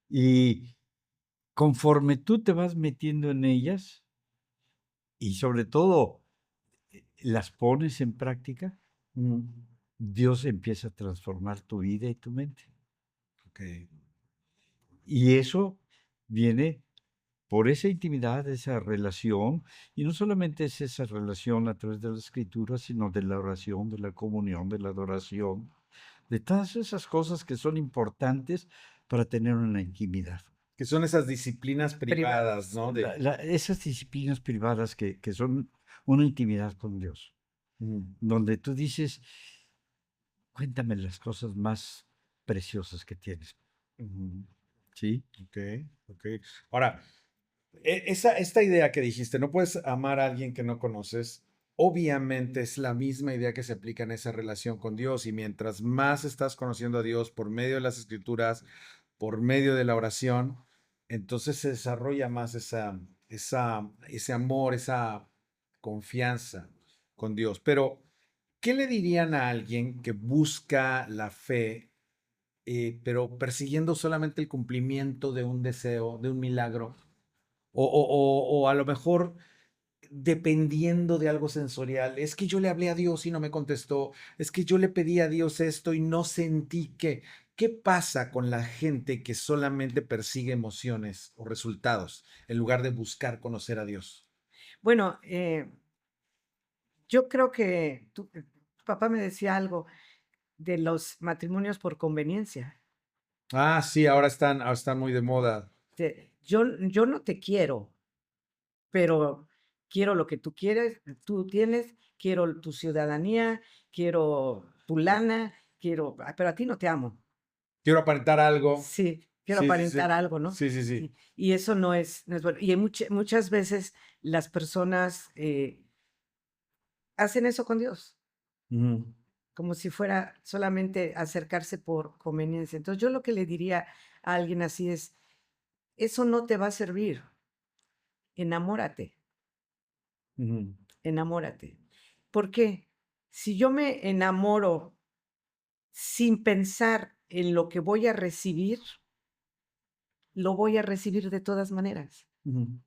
Y conforme tú te vas metiendo en ellas y sobre todo las pones en práctica, Ujú. Dios empieza a transformar tu vida y tu mente. Ok. Y eso viene por esa intimidad, esa relación, y no solamente es esa relación a través de la escritura, sino de la oración, de la comunión, de la adoración, de todas esas cosas que son importantes para tener una intimidad. Que son esas disciplinas privadas, Privadas. ¿no? Esas disciplinas privadas que son una intimidad con Dios, Ujú. donde tú dices, cuéntame las cosas más preciosas que tienes, Ujú. ¿sí? Ok, ok. Ahora, esta idea que dijiste, no puedes amar a alguien que no conoces, obviamente es la misma idea que se aplica en esa relación con Dios. Y mientras más estás conociendo a Dios por medio de las escrituras, por medio de la oración, entonces se desarrolla más ese amor, esa confianza con Dios. Pero, ¿qué le dirían a alguien que busca la fe, pero persiguiendo solamente el cumplimiento de un deseo, de un milagro? O a lo mejor dependiendo de algo sensorial. Es que yo le hablé a Dios y no me contestó. Es que yo le pedí a Dios esto y no sentí que. ¿Qué pasa con la gente que solamente persigue emociones o resultados en lugar de buscar conocer a Dios? Bueno, yo creo que tu papá me decía algo de los matrimonios por conveniencia. Ah, sí, ahora están muy de moda. Yo no te quiero, pero quiero lo que tú quieres, tú tienes, quiero tu ciudadanía, quiero tu lana, pero a ti no te amo. Quiero aparentar algo. Sí, quiero Sí, sí, aparentar sí. algo, ¿no? Sí, sí, sí. Y eso no es bueno. Y hay muchas veces las personas hacen eso con Dios, Ujú, como si fuera solamente acercarse por conveniencia. Entonces yo lo que le diría a alguien así es, eso no te va a servir, enamórate, ujú, enamórate. ¿Por qué? Si yo me enamoro sin pensar en lo que voy a recibir, lo voy a recibir de todas maneras. ujú.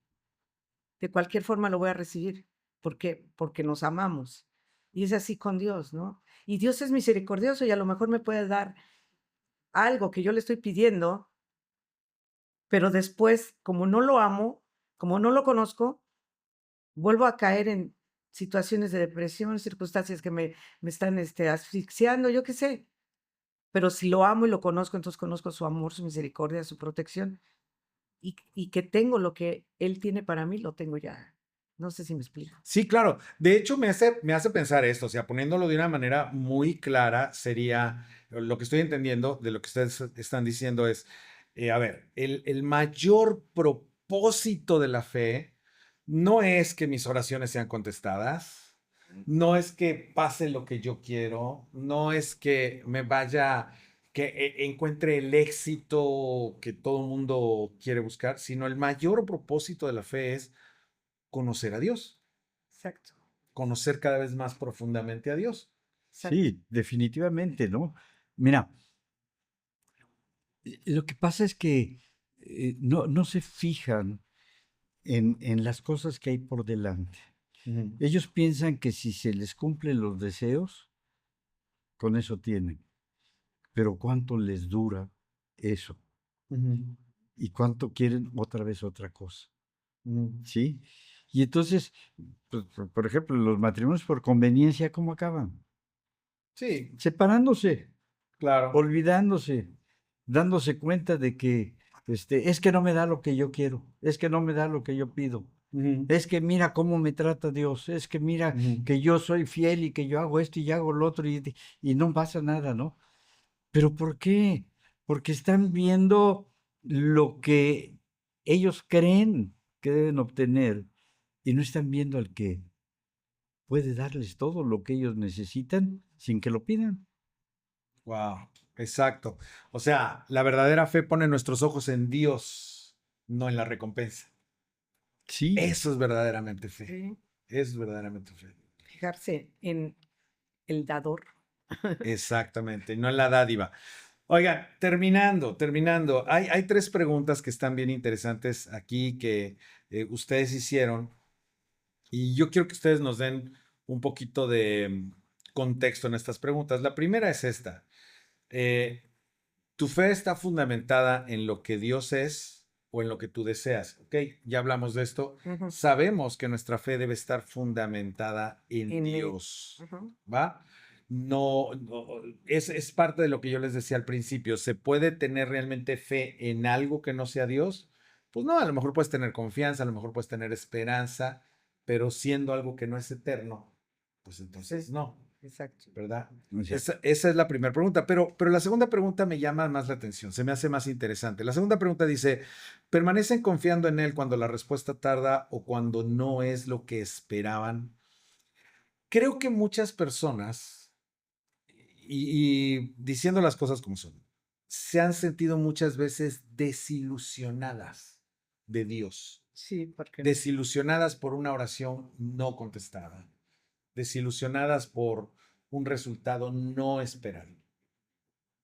De cualquier forma lo voy a recibir. ¿Por qué? Porque nos amamos. Y es así con Dios, ¿no? Y Dios es misericordioso y a lo mejor me puede dar algo que yo le estoy pidiendo, pero después, como no lo amo, como no lo conozco, vuelvo a caer en situaciones de depresión, circunstancias que me están asfixiando, yo qué sé. Pero si lo amo y lo conozco, entonces conozco su amor, su misericordia, su protección y que tengo lo que Él tiene para mí, lo tengo ya. No sé si me explico. Sí, claro. De hecho, me hace pensar esto, o sea, poniéndolo de una manera muy clara, sería lo que estoy entendiendo de lo que ustedes están diciendo es, a ver, el mayor propósito de la fe no es que mis oraciones sean contestadas, no es que pase lo que yo quiero, no es que me vaya, que encuentre el éxito que todo el mundo quiere buscar, sino el mayor propósito de la fe es conocer a Dios, Exacto, conocer cada vez más profundamente a Dios. exacto. Sí, definitivamente, ¿no? Mira, lo que pasa es que no se fijan en las cosas que hay por delante. Ujú, Ellos piensan que si se les cumplen los deseos, con eso tienen. Pero ¿cuánto les dura eso? ujú, ¿Y cuánto quieren otra vez otra cosa? ujú. ¿Sí? Y entonces, pues, por ejemplo, los matrimonios por conveniencia, ¿cómo acaban? Sí, Separándose, claro. olvidándose, dándose cuenta de que es que no me da lo que yo quiero, es que no me da lo que yo pido, Ujú, es que mira cómo me trata Dios, es que mira ujú, que yo soy fiel y que yo hago esto y yo hago lo otro y no pasa nada, ¿no? ¿Pero por qué? Porque están viendo lo que ellos creen que deben obtener y no están viendo al que puede darles todo lo que ellos necesitan sin que lo pidan. Wow, exacto. O sea, la verdadera fe pone nuestros ojos en Dios, no en la recompensa. Sí, Eso es verdaderamente fe. Sí. Eso es verdaderamente fe. Fijarse en el dador. Exactamente, no en la dádiva. Oigan, terminando. Hay tres preguntas que están bien interesantes aquí que ustedes hicieron y yo quiero que ustedes nos den un poquito de contexto en estas preguntas. La primera es esta. Eh, ¿Tu fe está fundamentada en lo que Dios es o en lo que tú deseas? Ok, ya hablamos de esto. Ujú. Sabemos que nuestra fe debe estar fundamentada en En él. Dios, Ujú. ¿va? Es parte de lo que yo les decía al principio. ¿Se puede tener realmente fe en algo que no sea Dios? Pues no, a lo mejor puedes tener confianza, a lo mejor puedes tener esperanza, pero siendo algo que no es eterno, pues entonces Sí, no. exacto. ¿Verdad? o sea, Esa es la primera pregunta, pero la segunda pregunta me llama más la atención, se me hace más interesante. La segunda pregunta dice, ¿permanecen confiando en él cuando la respuesta tarda o cuando no es lo que esperaban? Creo que muchas personas, y diciendo las cosas como son, se han sentido muchas veces desilusionadas de Dios, Sí, porque desilusionadas por una oración no contestada, desilusionadas por un resultado no esperado.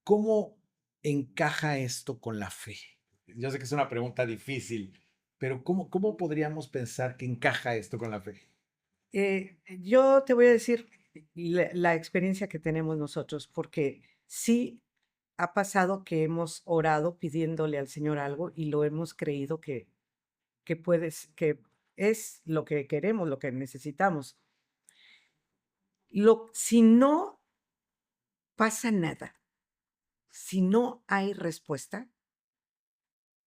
¿Cómo encaja esto con la fe? Yo sé que es una pregunta difícil, pero ¿cómo podríamos pensar que encaja esto con la fe? yo te voy a decir la experiencia que tenemos nosotros, porque sí ha pasado que hemos orado pidiéndole al Señor algo y lo hemos creído que es lo que queremos, lo que necesitamos. Si no pasa nada, si no hay respuesta,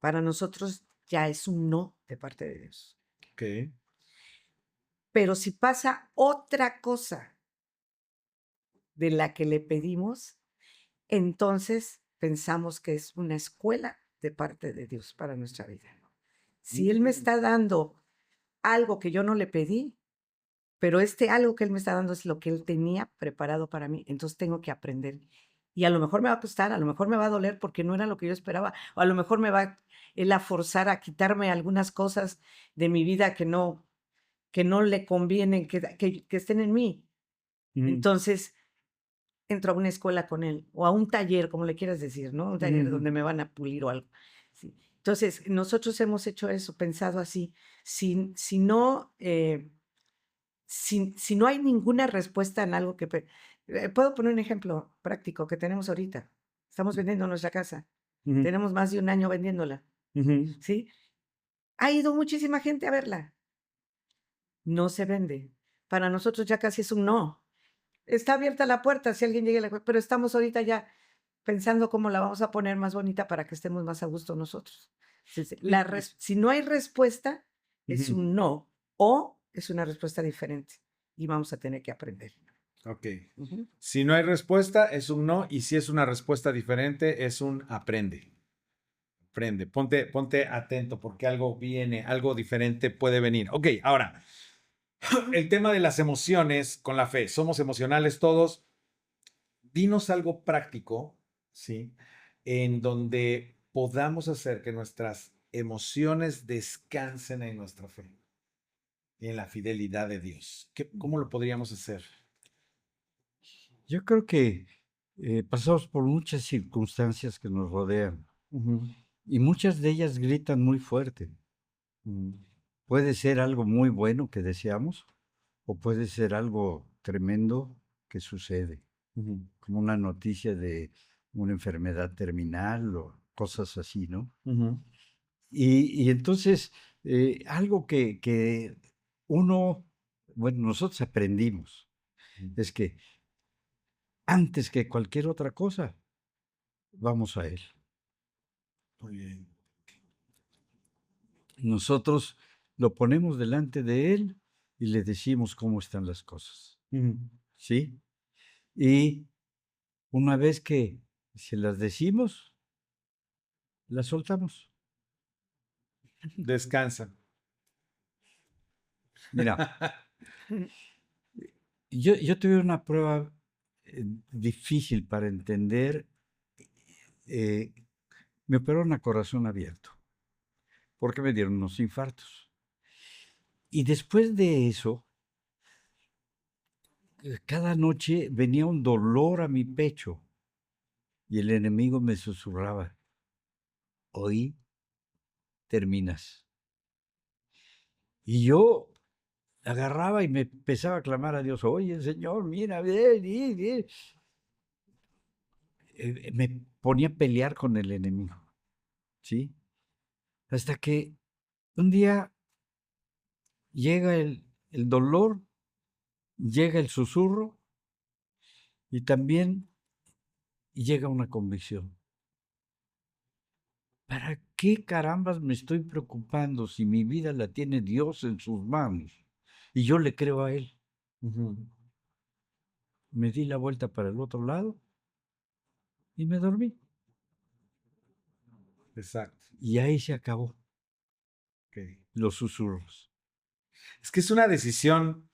para nosotros ya es un no de parte de Dios. Ok. Pero si pasa otra cosa de la que le pedimos, entonces pensamos que es una escuela de parte de Dios para nuestra vida. Si Él me está dando algo que yo no le pedí, pero este algo que Él me está dando es lo que Él tenía preparado para mí, entonces tengo que aprender. Y a lo mejor me va a costar, a lo mejor me va a doler porque no era lo que yo esperaba, o a lo mejor me va Él a forzar a quitarme algunas cosas de mi vida que no le convienen que estén en mí. Entonces, entro a una escuela con él o a un taller, como le quieras decir, ¿no? Un taller donde me van a pulir o algo. Sí. Entonces, nosotros hemos hecho eso, pensado así. Si no, si no hay ninguna respuesta en algo puedo poner un ejemplo práctico que tenemos ahorita. Estamos vendiendo nuestra casa. Tenemos más de un año vendiéndola, ¿sí? Ha ido muchísima gente a verla. No se vende. Para nosotros ya casi es un no. Está abierta la puerta si alguien llega, pero estamos ahorita ya pensando cómo la vamos a poner más bonita para que estemos más a gusto nosotros. Si no hay respuesta, es un no o es una respuesta diferente y vamos a tener que aprender. Ok. Ujú. Si no hay respuesta, es un no, y si es una respuesta diferente, es un aprende. Aprende. Ponte atento porque algo viene, algo diferente puede venir. Ok, ahora, el tema de las emociones con la fe. Somos emocionales todos. Dinos algo práctico, ¿sí? En donde podamos hacer que nuestras emociones descansen en nuestra fe y en la fidelidad de Dios. ¿Cómo lo podríamos hacer? yo creo que pasamos por muchas circunstancias que nos rodean Ujú, y muchas de ellas gritan muy fuerte. ujú, Puede ser algo muy bueno que deseamos o puede ser algo tremendo que sucede, ujú, como una noticia de una enfermedad terminal o cosas así, ¿no? ujú, Y entonces, algo que uno, bueno, nosotros aprendimos, ujú. es que antes que cualquier otra cosa, vamos a Él. Muy bien. Nosotros lo ponemos delante de Él y le decimos cómo están las cosas, Ujú, ¿sí? Y una vez que se las decimos, la soltamos. Descansa. Mira, yo tuve una prueba difícil para entender. eh, Me operaron a corazón abierto porque me dieron unos infartos. Y después de eso, cada noche venía un dolor a mi pecho y el enemigo me susurraba, hoy terminas. Y yo agarraba y me empezaba a clamar a Dios, oye Señor, mira, ven, ven, ven. Me ponía a pelear con el enemigo, ¿sí? Hasta que un día llega el dolor, llega el susurro y también llega una convicción. ¿Para qué carambas me estoy preocupando si mi vida la tiene Dios en sus manos y yo le creo a Él? Me di la vuelta para el otro lado y me dormí. Exacto. Y ahí se acabó Ok. los susurros. Es que es una decisión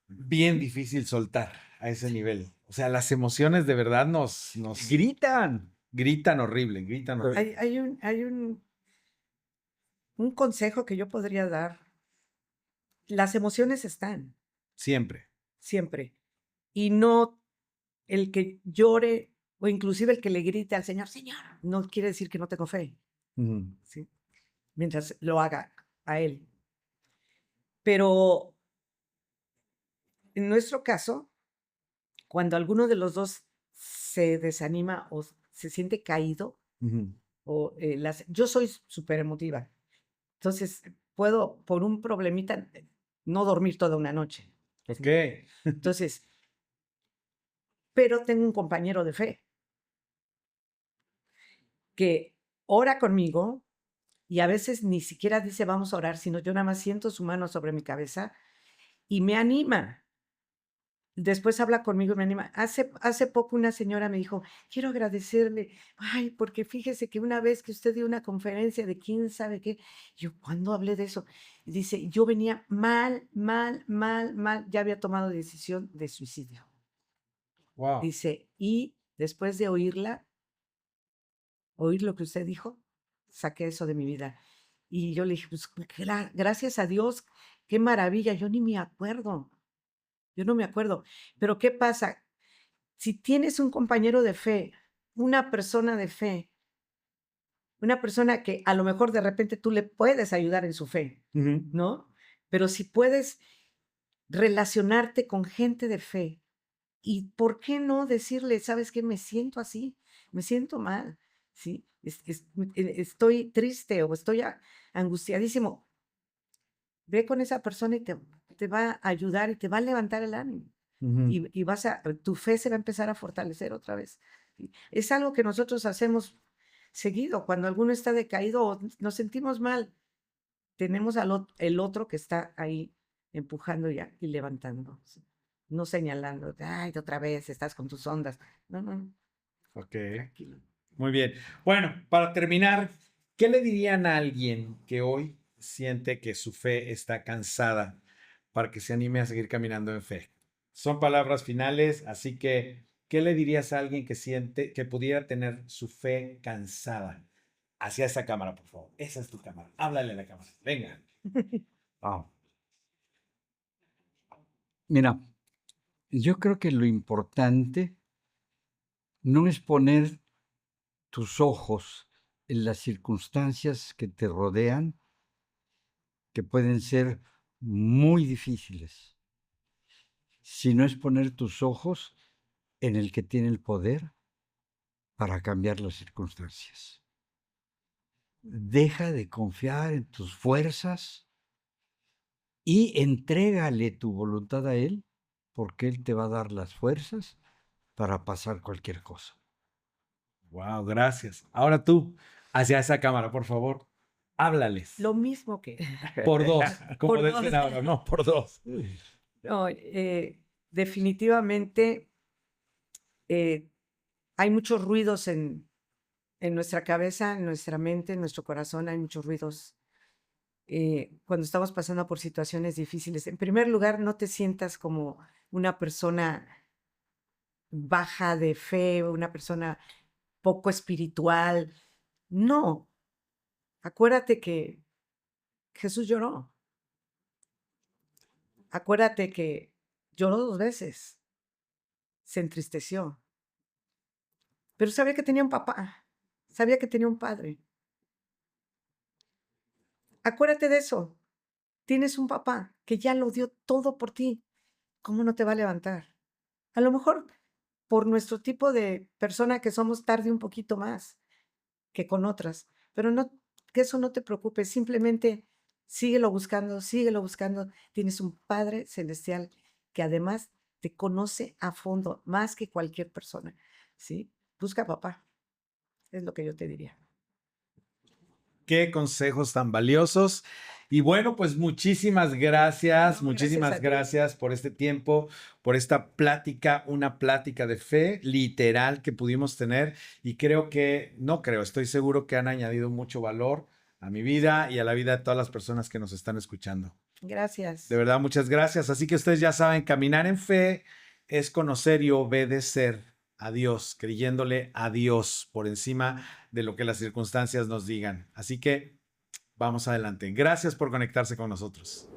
bien difícil soltar a ese nivel. O sea, las emociones de verdad nos ¡Gritan! gritan horrible, gritan horrible. Un consejo que yo podría dar. Las emociones están Siempre. siempre. Y no el que llore o inclusive el que le grite al Señor, Señor, no quiere decir que no tengo fe, ¿sí? Mientras lo haga a Él. Pero en nuestro caso, cuando alguno de los dos se desanima o se siente caído, yo soy súper emotiva. Entonces, puedo, por un problemita, no dormir toda una noche. Ok. ¿Sí? Entonces, pero tengo un compañero de fe que ora conmigo y a veces ni siquiera dice vamos a orar, sino yo nada más siento su mano sobre mi cabeza y me anima. Después habla conmigo y me anima. Hace poco una señora me dijo, quiero agradecerle, ay, porque fíjese que una vez que usted dio una conferencia de quién sabe qué, yo, ¿cuándo hablé de eso? Y dice, yo venía mal, ya había tomado decisión de suicidio. Wow. Dice, y después de oír lo que usted dijo, saqué eso de mi vida. Y yo le dije, pues gracias a Dios, qué maravilla, yo ni me acuerdo. Yo no me acuerdo. Pero ¿qué pasa? Si tienes un compañero de fe, una persona de fe, una persona que a lo mejor de repente tú le puedes ayudar en su fe, ¿no? Pero si puedes relacionarte con gente de fe, ¿y por qué no decirle, sabes qué? Me siento así, me siento mal, ¿sí? Estoy triste o estoy angustiadísimo. Ve con esa persona y te va a ayudar y te va a levantar el ánimo. Y tu fe se va a empezar a fortalecer otra vez. Es algo que nosotros hacemos seguido. Cuando alguno está decaído o nos sentimos mal, tenemos el otro que está ahí empujando y levantando, ¿sí? No señalando, ay, otra vez estás con tus ondas. No, no, Ok. tranquilo. Muy bien. Bueno, para terminar, ¿qué le dirían a alguien que hoy siente que su fe está cansada para que se anime a seguir caminando en fe? Son palabras finales, así que, ¿qué le dirías a alguien que siente que pudiera tener su fe cansada? Hacia esa cámara, por favor. Esa es tu cámara. Háblale a la cámara. Venga. Wow. Mira, yo creo que lo importante no es poner tus ojos en las circunstancias que te rodean, que pueden ser muy difíciles, sino es poner tus ojos en el que tiene el poder para cambiar las circunstancias. Deja de confiar en tus fuerzas y entrégale tu voluntad a Él, porque Él te va a dar las fuerzas para pasar cualquier cosa. Wow, gracias. Ahora tú, hacia esa cámara, por favor. Háblales. Lo mismo que... Por dos, como Por dicen dos. ahora, no, por dos. No, definitivamente hay muchos ruidos en En nuestra cabeza, en nuestra mente, en nuestro corazón hay muchos ruidos. Cuando estamos pasando por situaciones difíciles, en primer lugar, no te sientas como una persona baja de fe, una persona poco espiritual. No, acuérdate que Jesús lloró. Acuérdate que lloró 2 veces, se entristeció, pero sabía que tenía un papá, sabía que tenía un padre. Acuérdate de eso. Tienes un papá que ya lo dio todo por ti. ¿Cómo no te va a levantar? A lo mejor por nuestro tipo de persona que somos tarde un poquito más que con otras, pero no, que eso no te preocupe, simplemente síguelo buscando, síguelo buscando. Tienes un Padre celestial que además te conoce a fondo, más que cualquier persona, ¿sí? Busca a papá, es lo que yo te diría. Qué consejos tan valiosos. Y bueno, pues No, gracias muchísimas a ti. gracias por este tiempo, por esta plática, una plática de fe literal que pudimos tener. Y creo que, no creo, estoy seguro que han añadido mucho valor a mi vida y a la vida de todas las personas que nos están escuchando. Gracias. De verdad, muchas gracias. Así que ustedes ya saben, caminar en fe es conocer y obedecer a Dios, creyéndole a Dios por encima de lo que las circunstancias nos digan. Así que vamos adelante. Gracias por conectarse con nosotros.